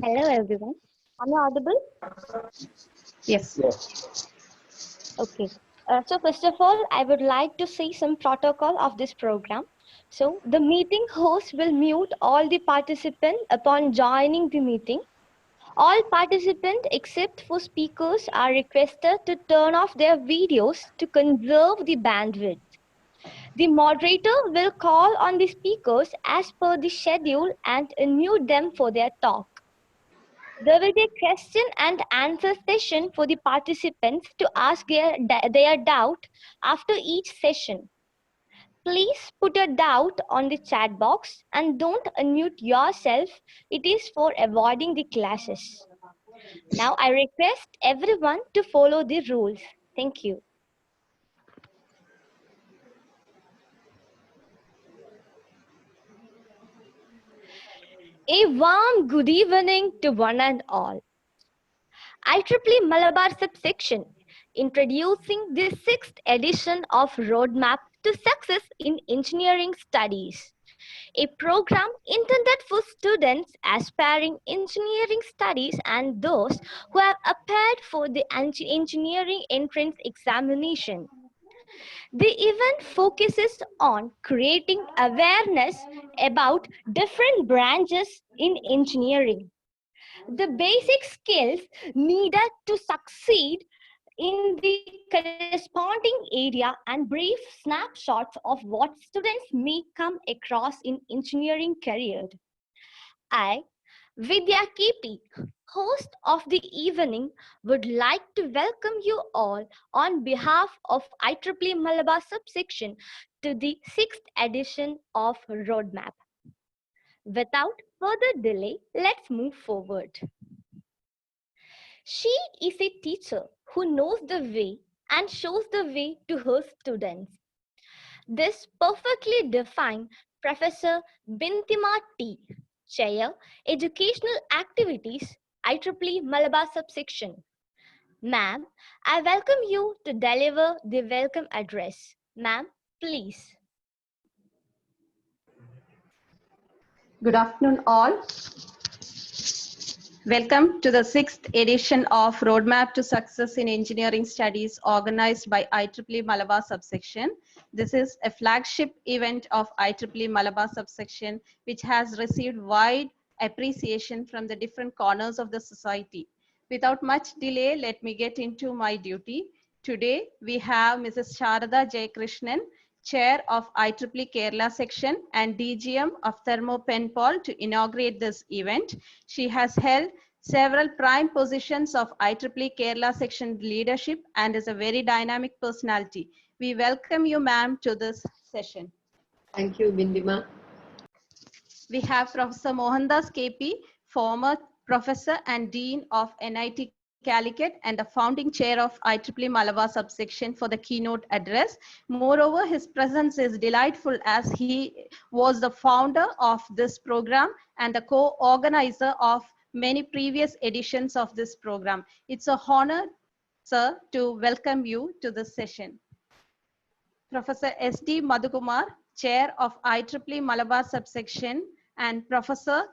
Hello everyone. Am I audible? Yes. Okay. So first of all, I would like to say some protocol of this program. So the meeting host will mute all the participants upon joining the meeting. All participants except for speakers are requested to turn off their videos to conserve the bandwidth. The moderator will call on the speakers as per the schedule and unmute them for their talk. There will be a question and answer session for the participants to ask their doubt after each session. Please put a doubt on the chat box and don't unmute yourself. It is for avoiding the clashes. Now I request everyone to follow the rules. Thank you. A warm good evening to one and all. IEEE Malabar Subsection introducing the 6th edition of Roadmap to Success in Engineering Studies, a program intended for students aspiring engineering studies and those who have applied for the engineering entrance examination. The event focuses on creating awareness about different branches in engineering, the basic skills needed to succeed in the corresponding area, and brief snapshots of what students may come across in engineering career. I, Vidya KP, host of the evening, would like to welcome you all on behalf of IEEE Malabar Subsection to the 6th edition of Roadmap. Without further delay, let's move forward. She is a teacher who knows the way and shows the way to her students. This perfectly defined Professor Bintima T. Chair, Educational Activities, IEEE Malabar Subsection. Ma'am, I welcome you to deliver the welcome address. Ma'am, please. Good afternoon, all. Welcome to the 6th edition of Roadmap to Success in Engineering Studies organized by IEEE Malabar Subsection. This is a flagship event of IEEE Malabar Subsection, which has received wide appreciation from the different corners of the society. Without much delay, let me get into my duty. Today, we have Mrs. Sharada Jayakrishnan, Chair of IEEE Kerala section and DGM of Thermo Penpal to inaugurate this event. She has held several prime positions of IEEE Kerala section leadership and is a very dynamic personality. We welcome you, ma'am, to this session. Thank you, Bindima. We have Professor Mohandas KP, former Professor and Dean of NIT Calicut and the founding chair of IEEE Malabar Subsection for the keynote address. Moreover, his presence is delightful as he was the founder of this program and the co-organizer of many previous editions of this program. It's an honor, sir, to welcome you to this session. Professor S.D. Madhukumar, Chair of IEEE Malabar Subsection and Professor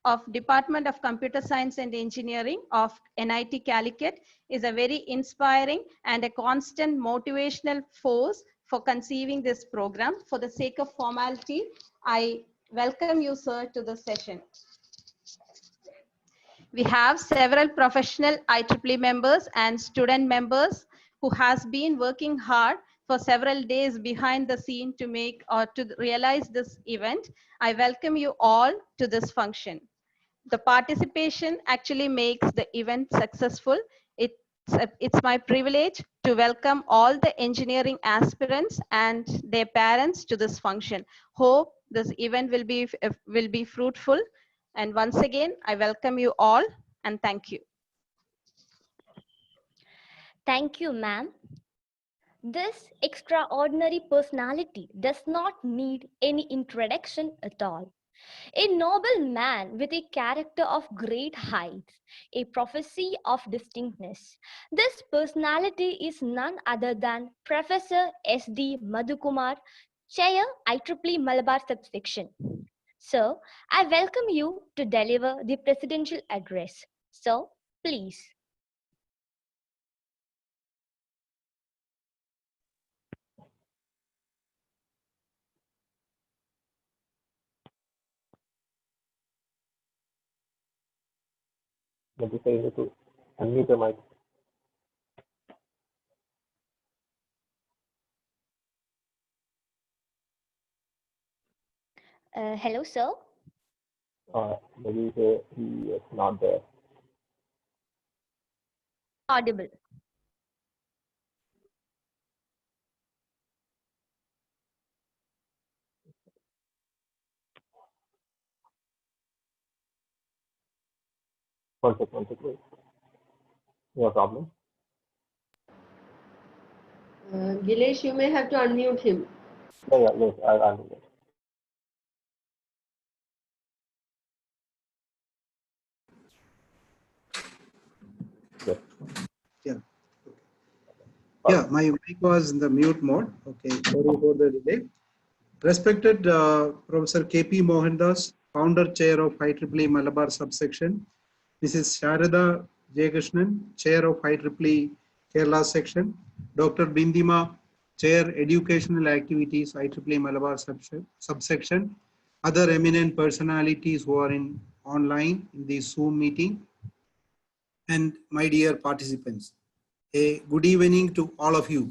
of Department of Computer Science and Engineering of NIT Calicut, is a very inspiring and a constant motivational force for conceiving this program. For the sake of formality, I welcome you, sir, to the session. We have several professional IEEE members and student members who has been working hard for several days behind the scene to make or to realize this event. I welcome you all to this function. The participation actually makes the event successful. It's my privilege to welcome all the engineering aspirants and their parents to this function. Hope this event will be fruitful. And once again, I welcome you all and thank you. Thank you, ma'am. This extraordinary personality does not need any introduction at all. A noble man with a character of great heights, a prophecy of distinctness. This personality is none other than Professor S.D. Madhukumar, Chair, IEEE Malabar Subsection. Sir, I welcome you to deliver the presidential address. Sir, please. Let me say you to unmute the mic. Hello, sir. Maybe he is not there. Audible. One second, please. No problem. Gilesh, you may have to unmute him. Yeah, yes, I'll do that. Yes. Yeah. Yeah, my mic was in the mute mode. Okay, sorry for the delay. Respected Professor K.P. Mohandas, Founder Chair of IEEE Malabar Subsection, Mrs. Sharada Jayakrishnan, Chair of IEEE Kerala Section, Dr. Bindima, Chair Educational Activities IEEE Malabar Subsection, other eminent personalities who are online in this Zoom meeting, and my dear participants. A good evening to all of you.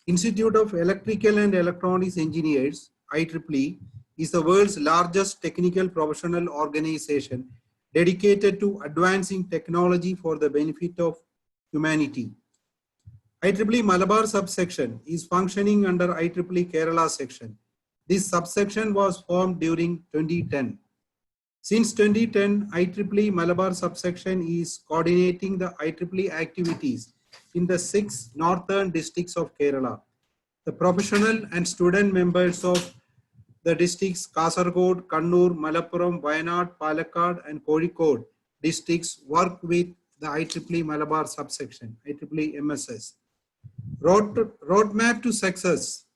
Institute of Electrical and Electronics Engineers, IEEE, is the world's largest technical professional organization dedicated to advancing technology for the benefit of humanity. IEEE Malabar Subsection is functioning under IEEE Kerala Section. This subsection was formed during 2010. Since 2010, IEEE Malabar Subsection is coordinating the IEEE activities in the 6 northern districts of Kerala. The professional and student members of the districts Kasaragod, Kannur, Malappuram, Wayanad, Palakkad, and Kozhikode districts work with the IEEE Malabar Subsection, IEEE MSS. Roadmap to Success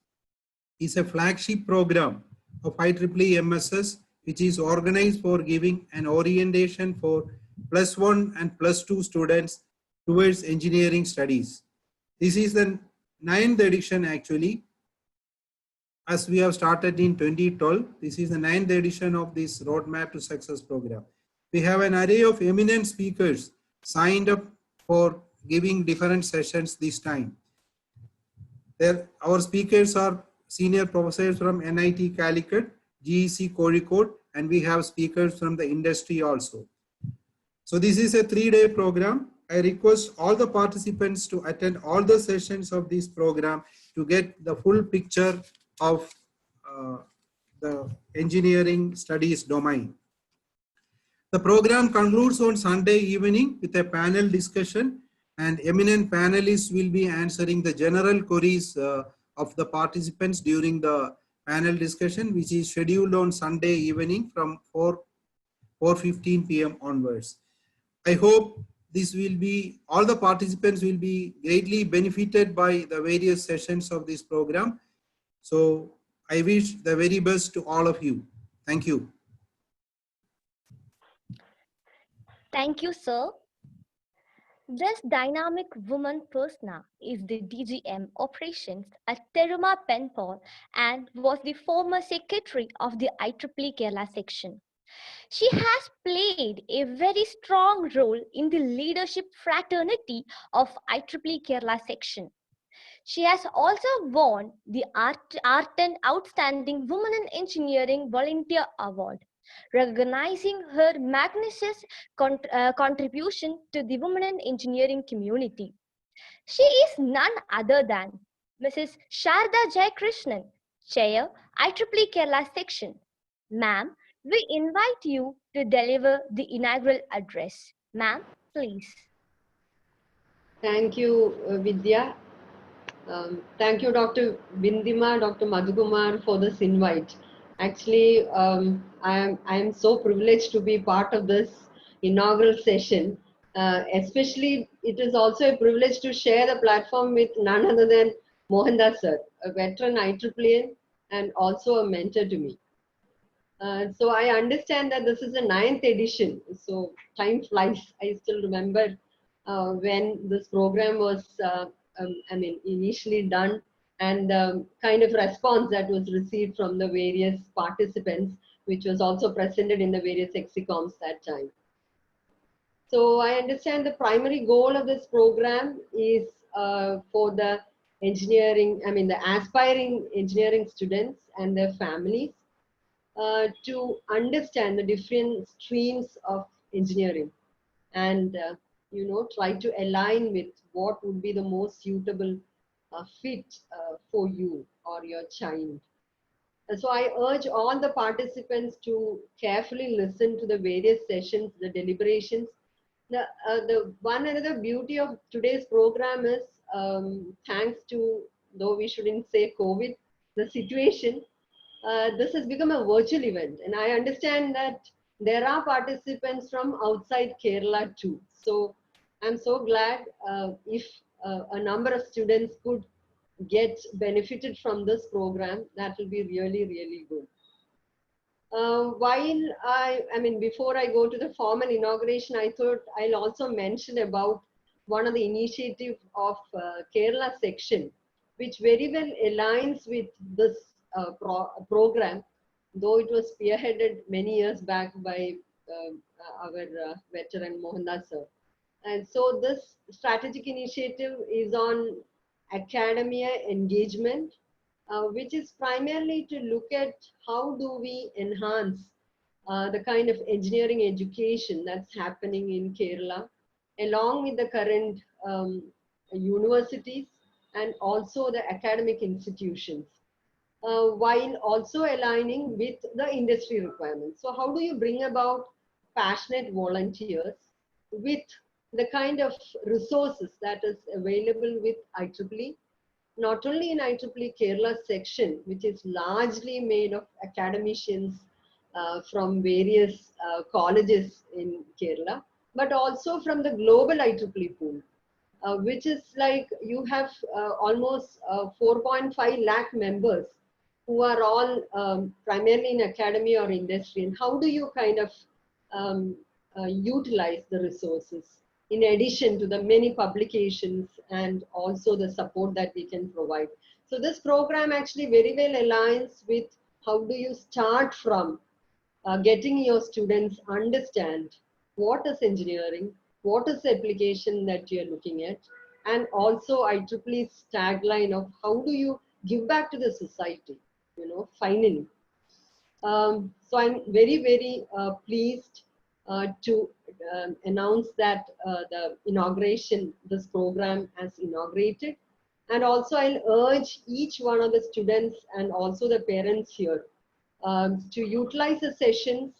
is a flagship program of IEEE MSS, which is organized for giving an orientation for +1 and +2 students towards engineering studies. This is the 9th edition actually, as we have started in 2012. This is the 9th edition of this Roadmap to Success program. We have an array of eminent speakers signed up for giving different sessions this time. Our speakers are senior professors from NIT Calicut, GEC Kozhikode, and we have speakers from the industry also. So this is a 3-day program. I request all the participants to attend all the sessions of this program to get the full picture of the engineering studies domain. The program concludes on Sunday evening with a panel discussion, and eminent panelists will be answering the general queries of the participants during the panel discussion, which is scheduled on Sunday evening from 4:15 p.m. onwards. I hope this will be, all the participants will be greatly benefited by the various sessions of this program. So I wish the very best to all of you. Thank you. Thank you, sir. This dynamic woman persona is the DGM operations at Teruma Penpal and was the former secretary of the IEEE Kerala section. She has played a very strong role in the leadership fraternity of IEEE Kerala section. She has also won the Art and Outstanding Woman in Engineering Volunteer Award, recognizing her magnificent contribution to the women in engineering community. She is none other than Mrs. Sharda Jayakrishnan, Chair, IEEE Kerala Section. Ma'am, we invite you to deliver the inaugural address. Ma'am, please. Thank you, Vidya. Thank you, Dr. Bindima, Dr. Madhukumar, for this invite. Actually, I am so privileged to be part of this inaugural session. Especially, it is also a privilege to share the platform with none other than Mohandas sir, a veteran IEEEan and also a mentor to me. So I understand that this is the 9th edition. So time flies. I still remember when this program was, initially done, and the kind of response that was received from the various participants, which was also presented in the various exicoms that time. So I understand the primary goal of this program is for the the aspiring engineering students and their families to understand the different streams of engineering and try to align with what would be the most suitable fit for you or your child. So I urge all the participants to carefully listen to the various sessions, the deliberations. The one another beauty of today's program is, thanks to, though we shouldn't say COVID, the situation, this has become a virtual event. And I understand that there are participants from outside Kerala too. So I'm so glad if a number of students could get benefited from this program. That will be really, really good. While before I go to the formal inauguration, I thought I'll also mention about one of the initiatives of Kerala section, which very well aligns with this program, though it was spearheaded many years back by our veteran Mohandas sir. And so this strategic initiative is on academia engagement, which is primarily to look at how do we enhance the kind of engineering education that's happening in Kerala, along with the current universities and also the academic institutions, while also aligning with the industry requirements. So how do you bring about passionate volunteers with the kind of resources that is available with IEEE, not only in IEEE Kerala section, which is largely made of academicians from various colleges in Kerala, but also from the global IEEE pool, which is like you have almost 4.5 lakh members who are all primarily in academy or industry. And how do you kind of utilize the resources in addition to the many publications and also the support that we can provide? So this program actually very well aligns with how do you start from getting your students understand what is engineering, what is the application that you're looking at, and also IEEE's tagline of how do you give back to the society, finally. So I'm very, very pleased to announce that the inauguration, this program has inaugurated. And also I'll urge each one of the students and also the parents here to utilize the sessions,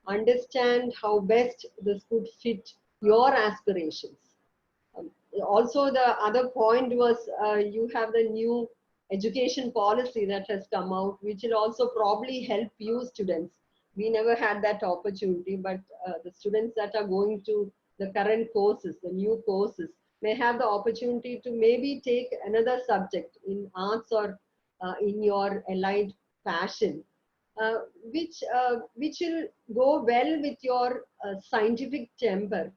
understand how best this could fit your aspirations. Also, the other point was you have the new education policy that has come out, which will also probably help you students. We never had that opportunity, but the students that are going to the current courses, the new courses, may have the opportunity to maybe take another subject in arts or in your allied passion, which will go well with your scientific temper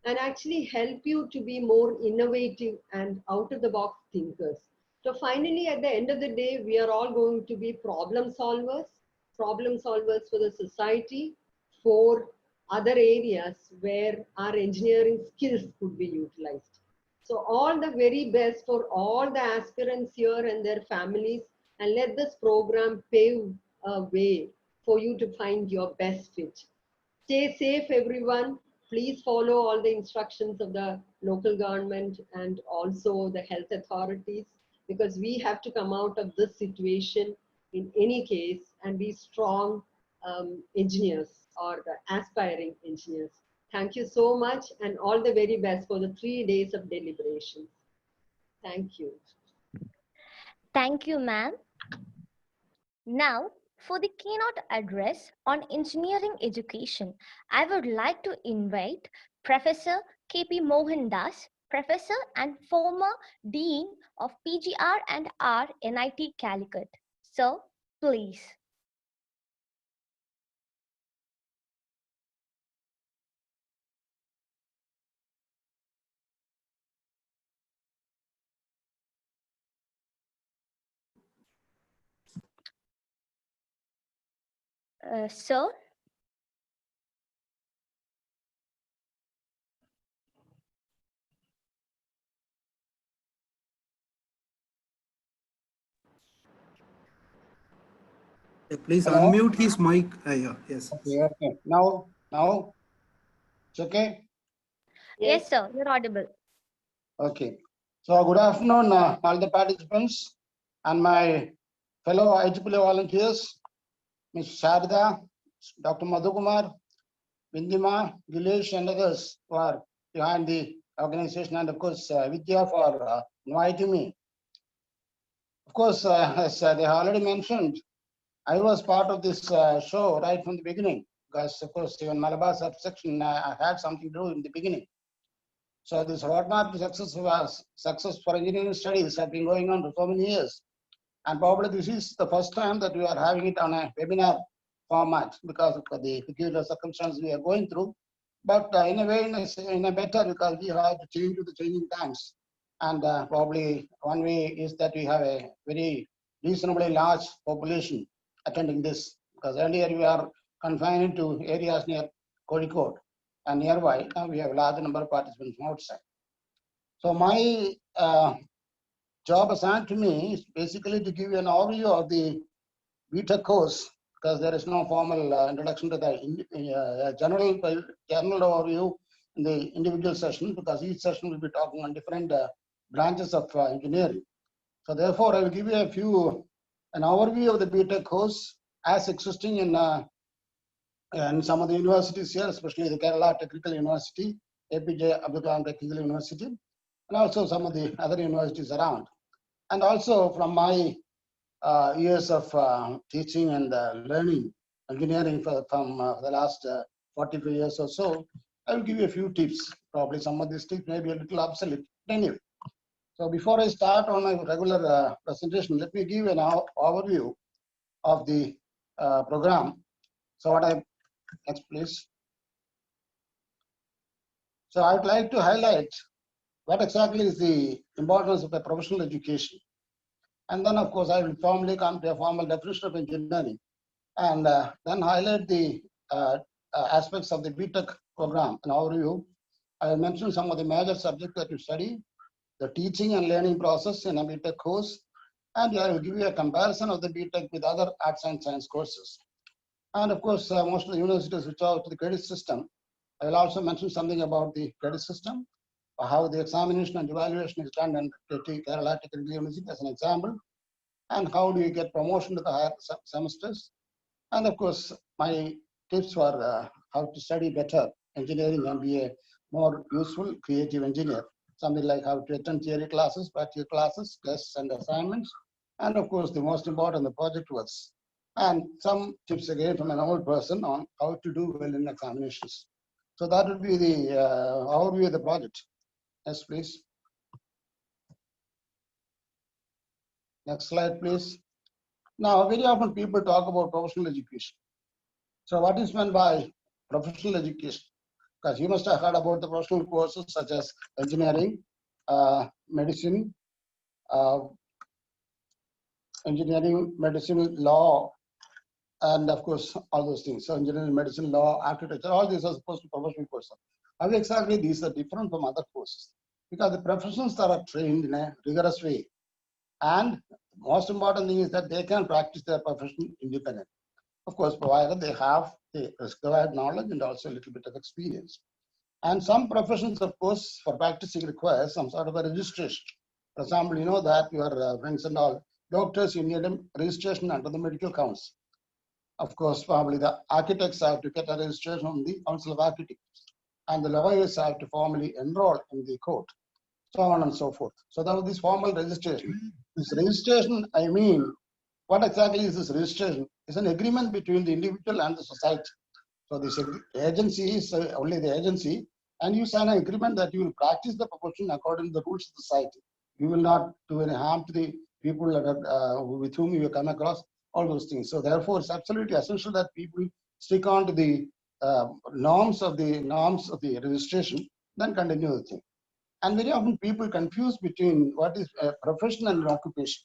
and actually help you to be more innovative and out of the box thinkers. So finally, at the end of the day, we are all going to be problem solvers for the society, for other areas where our engineering skills could be utilized. So all the very best for all the aspirants here and their families, and let this program pave a way for you to find your best fit. Stay safe, everyone. Please follow all the instructions of the local government and also the health authorities, because we have to come out of this situation in any case and be strong engineers or the aspiring engineers. Thank you so much and all the very best for the 3 days of deliberations. Thank you. Thank you, ma'am. Now, for the keynote address on engineering education, I would like to invite Professor K.P. Mohandas, Professor and former Dean of PGR and R, NIT Calicut. Sir, please. Sir? Please Hello? unmute his mic. Yeah, yes. Okay, okay. Now, it's okay? Yes, sir. You're audible. Okay. So good afternoon, all the participants and my fellow IEEE volunteers, Ms. Sharda, Dr. Madhukumar, Vindima, Gilesh, and others who are behind the organization, and of course, Vidya for inviting me. Of course, as they already mentioned, I was part of this show right from the beginning, because of course, even Malabar subsection, I had something to do in the beginning. So this roadmap to success for engineering studies have been going on for so many years. And probably this is the first time that we are having it on a webinar format because of the peculiar circumstances we are going through. But in a way, in a better, because we have to change with the changing times. And probably one way is that we have a very reasonably large population attending this, because earlier we are confined to areas near Kozhikode and nearby. Now we have a large number of participants from outside. So my job assigned to me is basically to give you an overview of the BTech course, because there is no formal introduction to the general overview in the individual session, because each session will be talking on different branches of engineering. So therefore, I will give you an overview of the BTech course as existing in some of the universities here, especially the Kerala Technical University, APJ Abdul Kalam Technical University, and also some of the other universities around. And also from my years of teaching and learning engineering from the last 45 years or so, I will give you a few tips. Probably some of these tips may be a little obsolete. Anyway, so before I start on my regular presentation, let me give an overview of the program. So next please. So I would like to highlight what exactly is the importance of a professional education. And then, of course, I will formally come to a formal definition of engineering, and then highlight the aspects of the BTech program. An overview, I will mention some of the major subjects that you study, the teaching and learning process in a BTech course, and I will give you a comparison of the BTech with other arts and science courses. And of course, most of the universities switch out to the credit system. I will also mention something about the credit system, how the examination and evaluation is done in Kerala Technical University as an example, and how do you get promotion to the higher semesters. And of course, my tips for how to study better engineering and be a more useful creative engineer. Something like how to attend theory classes, practical classes, tests and assignments, and of course, the most important, the project works. And some tips again from an old person on how to do well in examinations. So that would be the overview of the project. Yes, please. Next slide, please. Now, very often people talk about professional education. So what is meant by professional education? Because you must have heard about the professional courses such as engineering, medicine, law, and of course, all those things. So engineering, medicine, law, architecture, all these are supposed to be professional courses. How exactly these are different from other courses? Because the professionals that are trained in a rigorous way. And most important thing is that they can practice their profession independently. Of course, provided they have the required knowledge and also a little bit of experience. And some professions, of course, for practicing requires some sort of a registration. For example, you know that your friends and all, doctors, you need a registration under the medical council. Of course, probably the architects have to get a registration from the Council of Architects. And the lawyers have to formally enroll in the court, so on and so forth. So that was this formal registration. This registration, I mean, what exactly is this registration? It's an agreement between the individual and the society. So this agency is only the agency, and you sign an agreement that you will practice the profession according to the rules of the society. You will not do any harm to the people that with whom you come across, all those things. So therefore, it's absolutely essential that people stick on to the norms of the registration, then continue the thing. And very often people confuse between what is a profession and an occupation.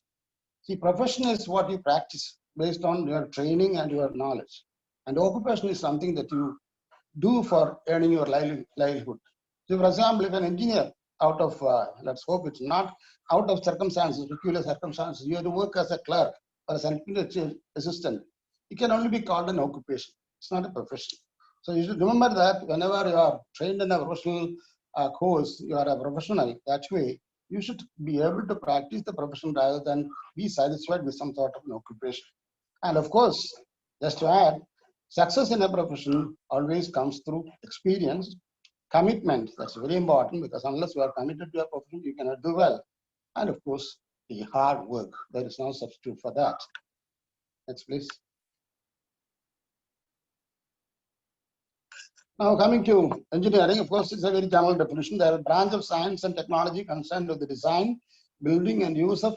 See, profession is what you practice based on your training and your knowledge. And occupation is something that you do for earning your livelihood. So, for example, if an engineer out of, let's hope it's not out of circumstances, peculiar circumstances, you have to work as a clerk or as an administrative assistant, it can only be called an occupation. It's not a profession. So you should remember that whenever you are trained in a professional course, you are a professional. That way, you should be able to practice the profession rather than be satisfied with some sort of an occupation. And of course, just to add, success in a profession always comes through experience, commitment. That's very important, because unless you are committed to your profession, you cannot do well. And of course, the hard work. There is no substitute for that. Next, please. Now, coming to engineering, of course, it's a very general definition. They are a branch of science and technology concerned with the design, building, and use of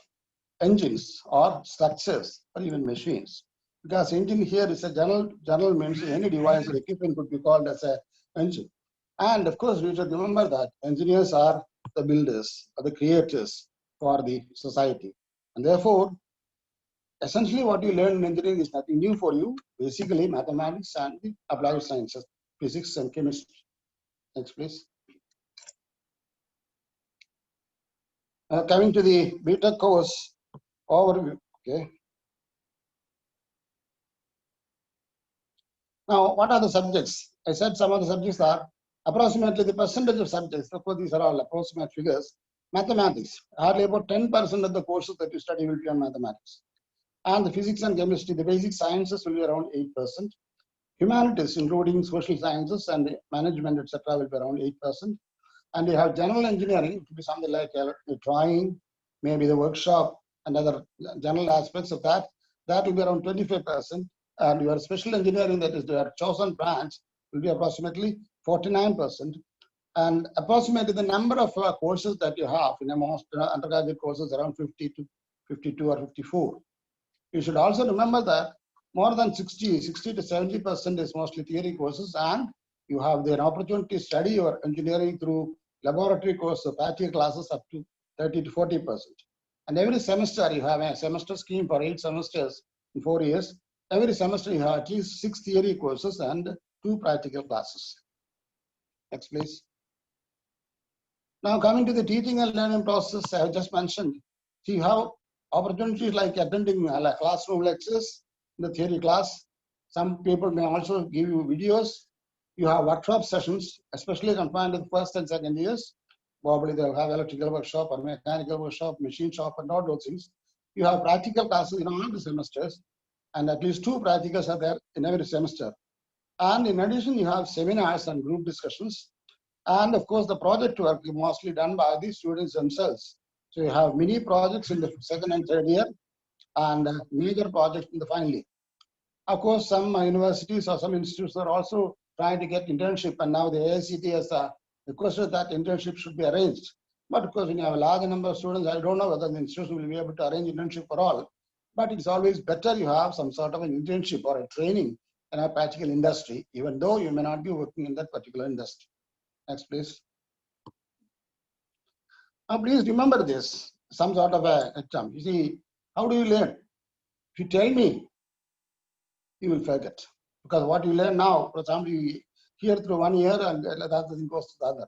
engines or structures or even machines. Because engine here is a general means any device or equipment could be called as an engine. And of course, we should remember that engineers are the builders or the creators for the society. And therefore, essentially what you learn in engineering is nothing new for you. Basically, mathematics and the applied sciences, physics and chemistry. Next, please. Coming to the BTech course overview. Okay. Now, what are the subjects? I said some of the subjects are approximately the percentage of subjects. Of course, these are all approximate figures. Mathematics, hardly about 10% of the courses that you study will be on mathematics. And the physics and chemistry, the basic sciences will be around 8%. Humanities, including social sciences and management, etc., will be around 8%. And you have general engineering, it will be something like the drawing, maybe the workshop, and other general aspects of that. That will be around 25%. And your special engineering, that is your chosen branch, will be approximately 49%. And approximately the number of courses that you have in a most undergraduate courses around 50 to 52 or 54. You should also remember that more than 60 to 70% is mostly theory courses, and you have the opportunity to study your engineering through laboratory courses, practical classes up to 30 to 40%. And every semester you have a semester scheme for 8 semesters in 4 years. Every semester you have at least 6 theory courses and 2 practical classes. Next, please. Now, coming to the teaching and learning process, I have just mentioned. So you have opportunities like attending classroom lectures in the theory class. Some people may also give you videos. You have workshop sessions, especially confined to the first and second years. Probably they'll have electrical workshop or mechanical workshop, machine shop, and all those things. You have practical classes in all the semesters, and at least 2 practicals are there in every semester. And in addition, you have seminars and group discussions. And of course, the project work is mostly done by the students themselves. So you have mini projects in the second and third year, and major projects in the final year. Of course, some universities or some institutes are also trying to get internship, and now the AICT has requested that internship should be arranged. But of course, when you have a large number of students, I don't know whether the institution will be able to arrange internship for all. But it's always better you have some sort of an internship or a training in a practical industry, even though you may not be working in that particular industry. Next, please. Now, please remember this, some sort of a term. You see, how do you learn? If you tell me, you will forget. Because what you learn now, for example, you hear through 1 year and the other thing goes to the other.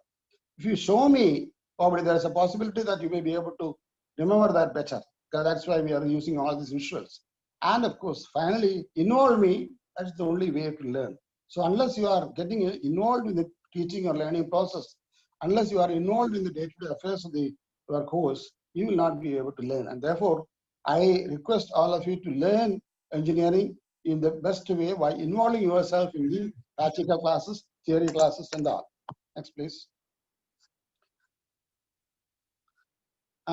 If you show me, probably there is a possibility that you may be able to remember that better. Because that's why we are using all these visuals. And of course, finally, involve me. That's the only way to learn. So unless you are getting involved in the teaching or learning process, unless you are involved in the day-to-day affairs of your course, you will not be able to learn. And therefore, I request all of you to learn engineering in the best way by involving yourself in the practical classes, theory classes, and all. Next, please.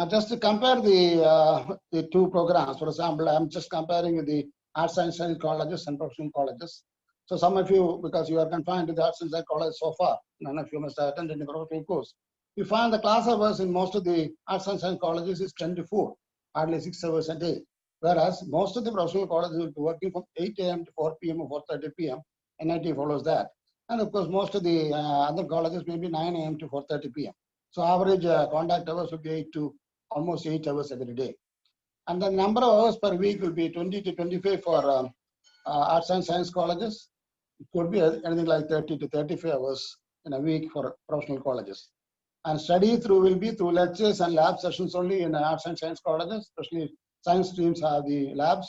Just to compare the 2 programs, for example, I'm just comparing with the arts and science colleges and professional colleges. So some of you, because you are confined to the arts and science college so far, none of you must have attended the professional course. You find the class hours in most of the arts and science colleges is 10 to 4, hardly 6 hours a day. Whereas most of the professional colleges will be working from 8 a.m. to 4 p.m. or 4:30 p.m. NIT follows that. And of course, most of the other colleges may be 9 a.m. to 4:30 p.m. So average contact hours will be 8 to almost 8 hours every day. And the number of hours per week will be 20 to 25 for arts and science colleges, it could be anything like 30 to 35 hours in a week for professional colleges. And study through will be through lectures and lab sessions only in arts and science colleges, especially science streams have the labs.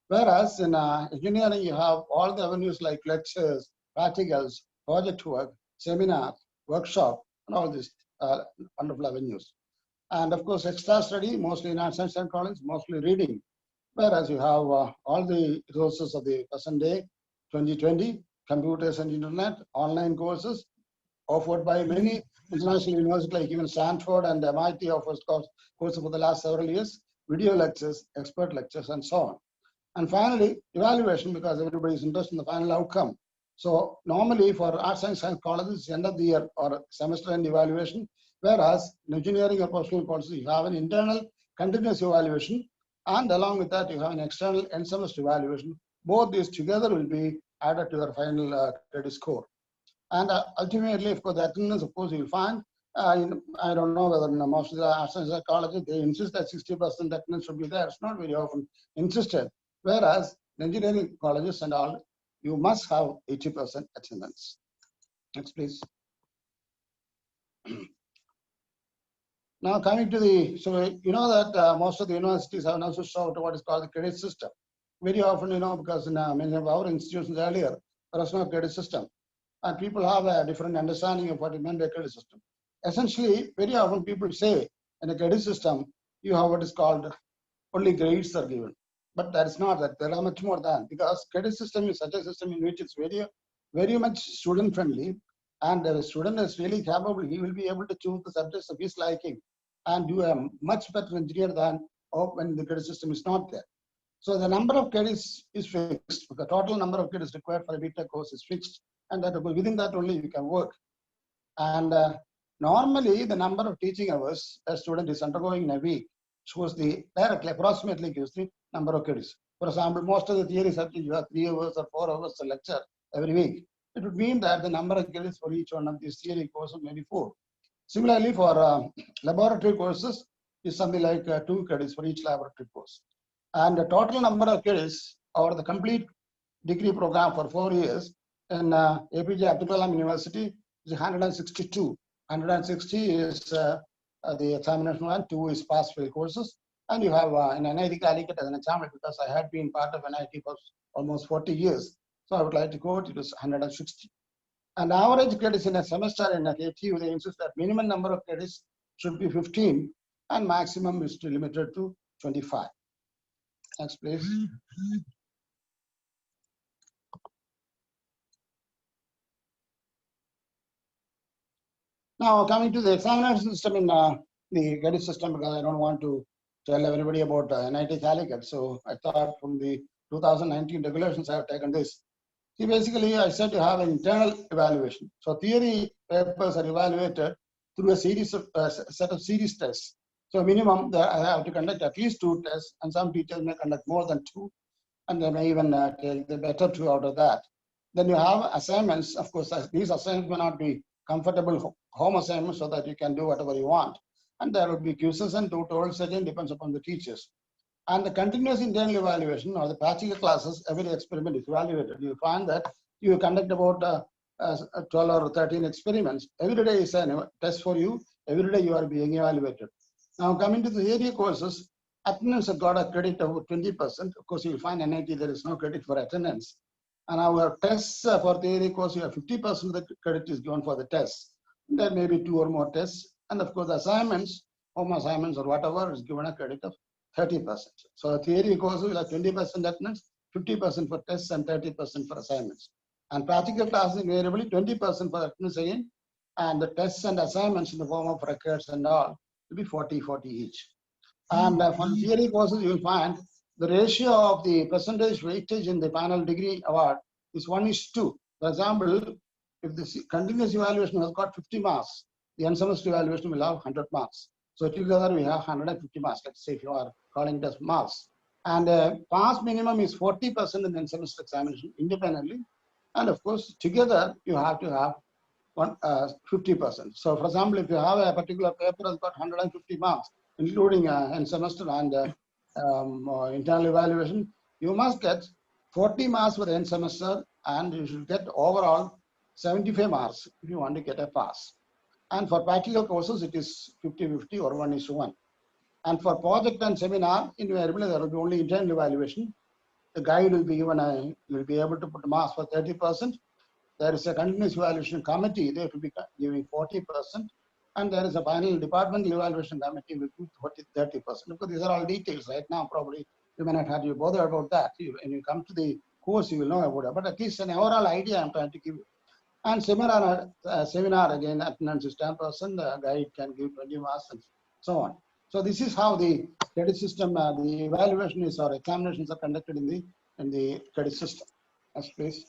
Whereas in engineering, you have all the avenues like lectures, practicals, project work, seminar, workshop, and all these wonderful avenues. And of course, extra study, mostly in arts and science college, mostly reading. Whereas you have all the resources of the present day, 2020, computers and internet, online courses offered by many international universities like even Stanford and MIT offers courses for the last several years, video lectures, expert lectures, and so on. And finally, evaluation, because everybody is interested in the final outcome. So normally for arts and science colleges, it's end of the year or semester end evaluation, whereas in engineering or professional colleges, you have an internal continuous evaluation, and along with that, you have an external end semester evaluation. Both these together will be added to your final credit score. And ultimately, of course, the attendance, of course, you'll find, I don't know whether most of the arts and science colleges, they insist that 60% attendance should be there. It's not very often insisted. Whereas in engineering colleges and all, you must have 80% attendance. Next, please. Now coming to the, so you know that most of the universities have now switched out to what is called the credit system. Very often, you know, because in many of our institutions earlier, there was no credit system. And people have a different understanding of what it meant by credit system. Essentially, very often people say in a credit system, you have what is called only grades are given. But that is not that. There are much more than, because credit system is such a system in which it's very much student friendly, and the student is really capable. He will be able to choose the subjects of his liking and do a much better engineer than when the credit system is not there. So the number of credits is fixed. The total number of credits required for a BTech course is fixed, and that within that only you can work. And normally the number of teaching hours a student is undergoing in a week shows the directly approximately gives the number of credits. For example, most of the theory subjects you have 3 hours or 4 hours a lecture every week. It would mean that the number of credits for each one of these theory courses may be 4. Similarly, for laboratory courses is something like 2 credits for each laboratory course. And the total number of credits or the complete degree program for 4 years in APJ Abdul Kalam University is 162. 160 is the examination one, 2 is pass-fail courses. And you have in NIT Calicut as an example, because I had been part of NIT for almost 40 years. So I would like to quote, it was 160. And average credits in a semester in a KTU, they insist that minimum number of credits should be 15 and maximum is limited to 25. Next, please. Now, coming to the examination system in the credit system, because I don't want to tell everybody about NIT Calicut. So I thought from the 2019 regulations, I have taken this. See, basically, I said to have an internal evaluation. So theory papers are evaluated through a series of set of series tests. So minimum, I have to conduct at least 2 tests, and some teachers may conduct more than 2, and they may even take the better 2 out of that. Then you have assignments. Of course, these assignments may not be comfortable home assignments so that you can do whatever you want. And there will be quizzes and tutorials, again, depends upon the teachers. And the continuous internal evaluation or the practical classes, every experiment is evaluated. You find that you conduct about 12 or 13 experiments. Every day is a test for you. Every day you are being evaluated. Now coming to the theory courses, attendance has got a credit of 20%. Of course, you will find NIT there is no credit for attendance. And our tests for theory course, you have 50% of the credit is given for the tests. There may be 2 or more tests. And of course, assignments, home assignments or whatever is given a credit of 30%. So theory course will have 20% attendance, 50% for tests and 30% for assignments. And practical classes invariably 20% for attendance again, and the tests and assignments in the form of records and all will be 40-40 each. And for theory courses, you will find the ratio of the percentage weightage in the final degree award is 1:2. For example, if the continuous evaluation has got 50 marks, the end semester evaluation will have 100 marks. So together we have 150 marks. Let's say if you are calling it as marks. And pass minimum is 40% in the end semester examination independently. And of course, together you have to have 50%. So for example, if you have a particular paper that's got 150 marks, including end semester and internal evaluation, you must get 40 marks for the end semester and you should get overall 75 marks if you want to get a pass. And for practical courses, it is 50-50 or 1:1. And for project and seminar, invariably there will be only internal evaluation. The guide will be given you will be able to put marks for 30%. There is a continuous evaluation committee, they will be giving 40%. And there is a final departmental evaluation committee with 30%. Because these are all details right now, probably you may not have to bother about that. When you come to the course, you will know about it. But at least an overall idea I'm trying to give you. And seminar again, attendance is 10%, the guide can give 20 marks and so on. So this is how the credit system, the evaluation is or examinations are conducted in the credit system. Next, please.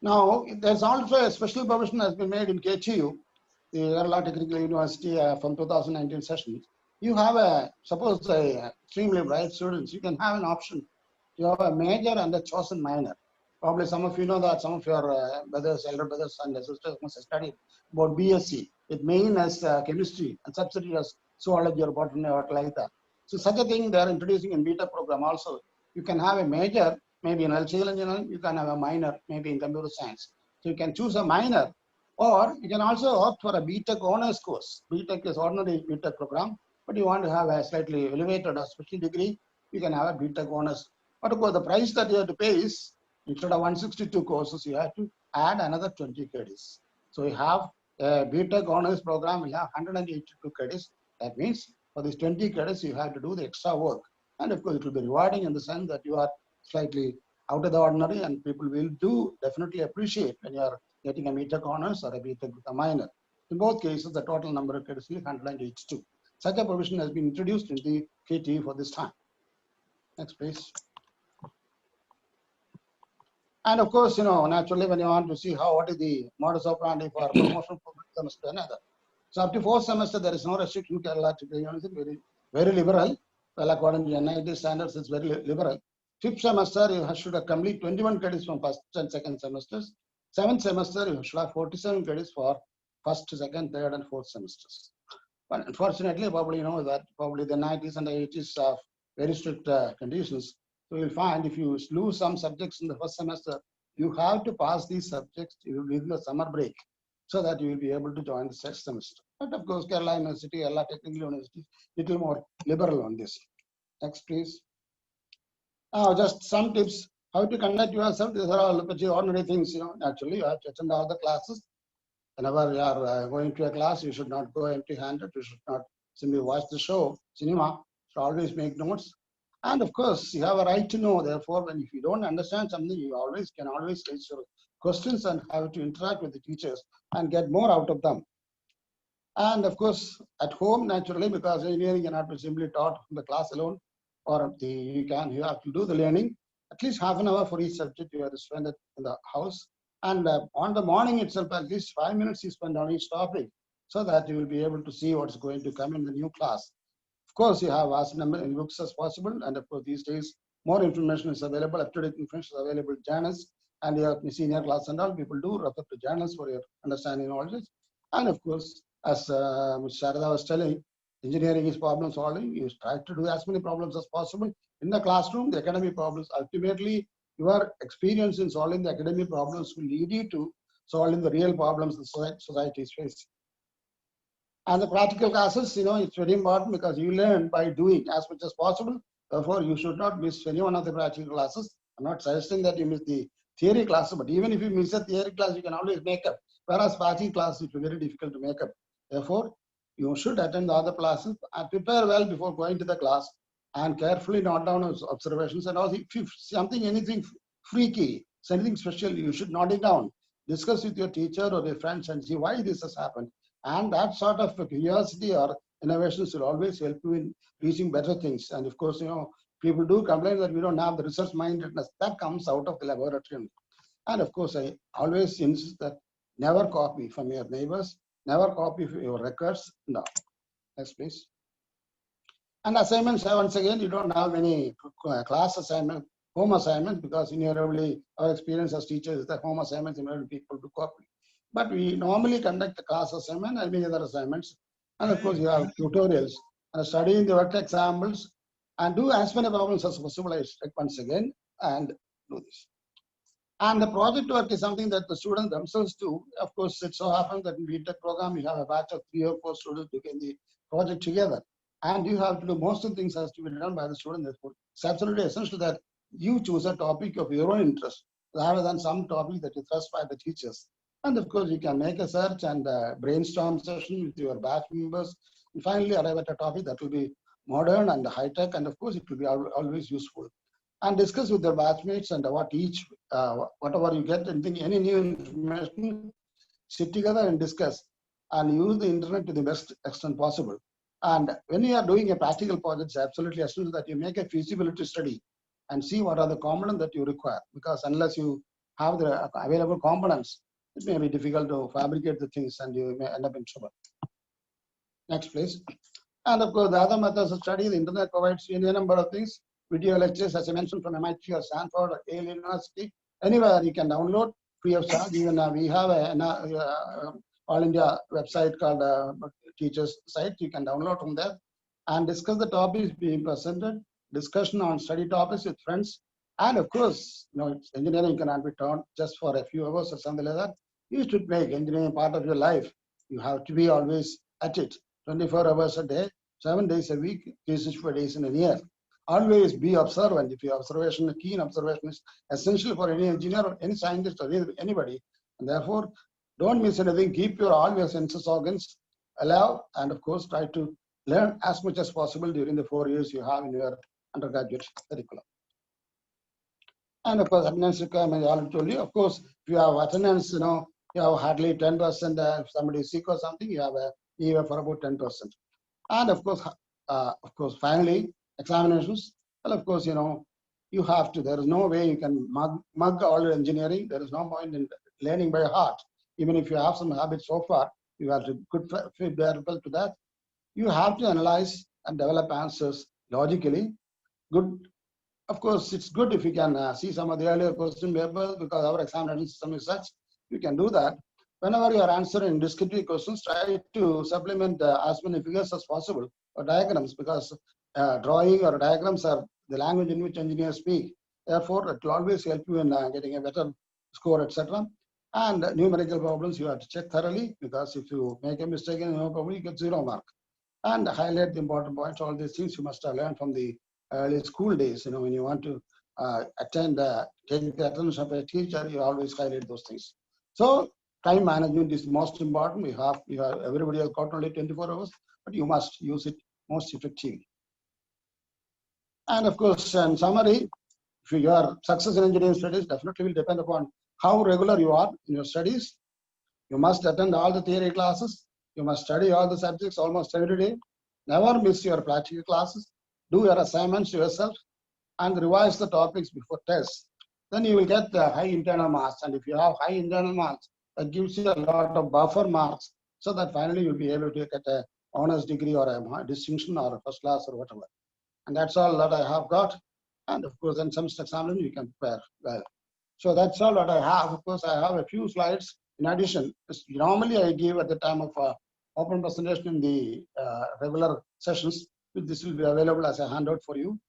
Now, there's also a special provision has been made in KTU, the Kerala Technical University from 2019 session. You have suppose extremely bright students, you can have an option. You have a major and a chosen minor. Probably some of you know that some of your brothers, elder brothers and sisters must have studied about BSc. It main as chemistry and subsidiary as zoology or botany or like that. So such a thing they are introducing in beta program also. You can have a major, maybe in electrical engineering, you can have a minor, maybe in computer science. So you can choose a minor, or you can also opt for a BTech honors course. BTech is ordinary BTech program, but you want to have a slightly elevated or special degree, you can have a BTech honors. But of course, the price that you have to pay is, instead of 162 courses, you have to add another 20 credits. So you have a BTech honors program, we have 182 credits. That means for these 20 credits, you have to do the extra work. And of course, it will be rewarding in the sense that you are slightly out of the ordinary, and people will definitely appreciate when you are getting a BTech honors or a BTech with a minor. In both cases, the total number of credits is 182. Such a provision has been introduced in the KTE for this time. Next, please. And of course, naturally, when you want to see what is the modus operandi for promotion from one semester to another. So up to 4th semester, there is no restriction. Kerala Technical University very, very liberal. Well, according to NIT standards, it's very liberal. 5th semester, you should have complete 21 credits from 1st and 2nd semesters. 7th semester, you should have 47 credits for 1st, 2nd, 3rd, and 4th semesters. But unfortunately, probably you know that probably the 90s and the 80s have very strict conditions. So you'll find if you lose some subjects in the 1st semester, you have to pass these subjects within the summer break so that you will be able to join the 6th semester. But of course, Kerala University, Kerala Technical University, little more liberal on this. Next, please. Now, just some tips how to conduct yourself. These are all pretty ordinary things, Actually, you have to attend all the classes. Whenever you are going to a class, you should not go empty-handed. You should not simply watch the show, cinema. You should always make notes. And of course, you have a right to know. Therefore, if you don't understand something, you can always raise your questions and have to interact with the teachers and get more out of them. And of course, at home, naturally, because engineering cannot be simply taught in the class alone, or you have to do the learning. At least half an hour for each subject you have to spend it in the house. And on the morning itself, at least 5 minutes you spend on each topic, so that you will be able to see what's going to come in the new class. Of course, you have as many books as possible, and of course, these days, more information is available, up-to-date information is available in journals, and your senior class and all, people do refer to journals for your understanding knowledge. And of course, as Ms. Sharada was telling, engineering is problem solving. You try to do as many problems as possible in the classroom, the academic problems. Ultimately, your experience in solving the academic problems will lead you to solving the real problems the society is facing. And the practical classes, it's very important because you learn by doing as much as possible. Therefore, you should not miss any one of the practical classes. I'm not suggesting that you miss the theory class, but even if you miss a theory class, you can always make up. Whereas practical class, it's very difficult to make up. Therefore, you should attend the other classes and prepare well before going to the class and carefully note down observations. And also, if anything freaky, anything special, you should note it down. Discuss with your teacher or your friends and see why this has happened. And that sort of curiosity or innovations will always help you in reaching better things. And of course, people do complain that we don't have the research mindedness that comes out of the laboratory. And of course, I always insist that never copy from your neighbors, never copy your records. No. Next, please. And assignments, once again, you don't have any class assignment, home assignments, because invariably our experience as teachers is that home assignments invariably people to copy. But we normally conduct the class assignment and many other assignments. And of course, you have tutorials. and studying the work examples, and do as many problems as possible, I expect once again, and do this. And the project work is something that the students themselves do. Of course, it so happens that in BTech program, you have a batch of 3 or 4 students doing the project together. And you have to do most of the things has to be done by the student. Therefore, it's absolutely essential that you choose a topic of your own interest rather than some topic that is thrust by the teachers. And of course, you can make a search and brainstorm session with your batch members. And finally, arrive at a topic that will be modern and high tech. And of course, it will be always useful. And discuss with your batchmates and what each, whatever you get, anything, any new information, sit together and discuss and use the internet to the best extent possible. And when you are doing a practical project, it's absolutely essential that you make a feasibility study and see what are the components that you require. Because unless you have the available components, it may be difficult to fabricate the things and you may end up in trouble. Next, please. And of course, the other methods of study, the internet provides you a number of things. Video lectures, as I mentioned, from MIT or Stanford or Yale University. Anywhere you can download free of charge. Even we have a All India website called Teachers site. You can download from there and discuss the topics being presented. Discussion on study topics with friends. And of course, engineering cannot be taught just for a few hours or something like that. You should make engineering part of your life. You have to be always at it, 24 hours a day, 7 days a week, 364 days in a year. Always be observant. If your observation, keen observation is essential for any engineer or any scientist or anybody. And therefore, don't miss anything. Keep all your senses organs alive, and of course, try to learn as much as possible during the 4 years you have in your undergraduate curriculum. And of course, attendance requirement, I already told you. Of course, if you have attendance, you have hardly 10%. If somebody is sick or something, you have a EVA for about 10%. And of course, finally, examinations. Well, of course, you have to. There is no way you can mug all your engineering. There is no point in learning by heart. Even if you have some habits so far, you have to fit yourself to that. You have to analyze and develop answers logically. Good. Of course, it's good if you can see some of the earlier question papers because our examination system is such. You can do that. Whenever you are answering descriptive questions, try to supplement as many figures as possible or diagrams because drawing or diagrams are the language in which engineers speak. Therefore, it will always help you in getting a better score, etc. And numerical problems you have to check thoroughly because if you make a mistake in numerical problem, you get 0 mark. And highlight the important points. All these things you must have learned from the early school days. When you want to take the attendance of a teacher, you always highlight those things. So time management is most important. Everybody has got only 24 hours, but you must use it most effectively. And of course, in summary, if your success in engineering studies definitely will depend upon how regular you are in your studies. You must attend all the theory classes. You must study all the subjects almost every day. Never miss your practical classes. Do your assignments yourself and revise the topics before tests. Then you will get the high internal marks. And if you have high internal marks, that gives you a lot of buffer marks so that finally you'll be able to get an honors degree or a distinction or a first class or whatever. And that's all that I have got. And of course, in semester examination, you can prepare well. So that's all that I have. Of course, I have a few slides. In addition, normally I give at the time of open presentation in the regular sessions. This will be available as a handout for you.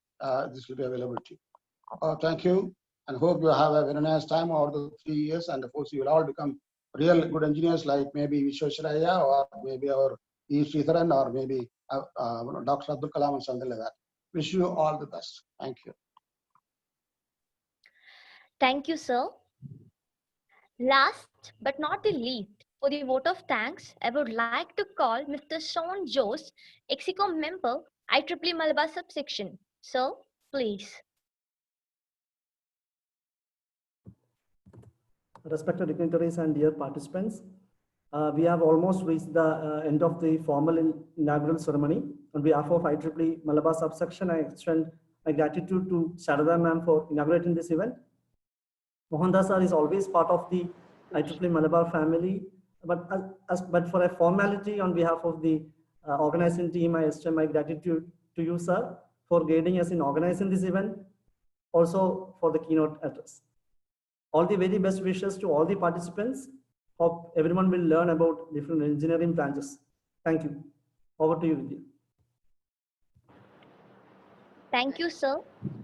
This will be available to you. Thank you, and hope you have a very nice time over the 3 years. And of course, you will all become real good engineers like maybe Vishwesvaraya or maybe our E. Sridharan or maybe Dr. Abdul Kalam or something like that. Wish you all the best. Thank you. Thank you, sir. Last but not the least, for the vote of thanks, I would like to call Mr. Sean Jones, Execom member, IEEE Malabar Subsection. Sir, please. Respected dignitaries and dear participants, we have almost reached the end of the formal inaugural ceremony. On behalf of IEEE Malabar Subsection, I extend my gratitude to Sharada ma'am for inaugurating this event. Mohandas sir is always part of the IEEE Malabar family, but for a formality on behalf of the organizing team, I extend my gratitude to you, sir, for guiding us in organizing this event, also for the keynote address. All the very best wishes to all the participants. Hope everyone will learn about different engineering branches. Thank you. Over to you, Vidya. Thank you, sir.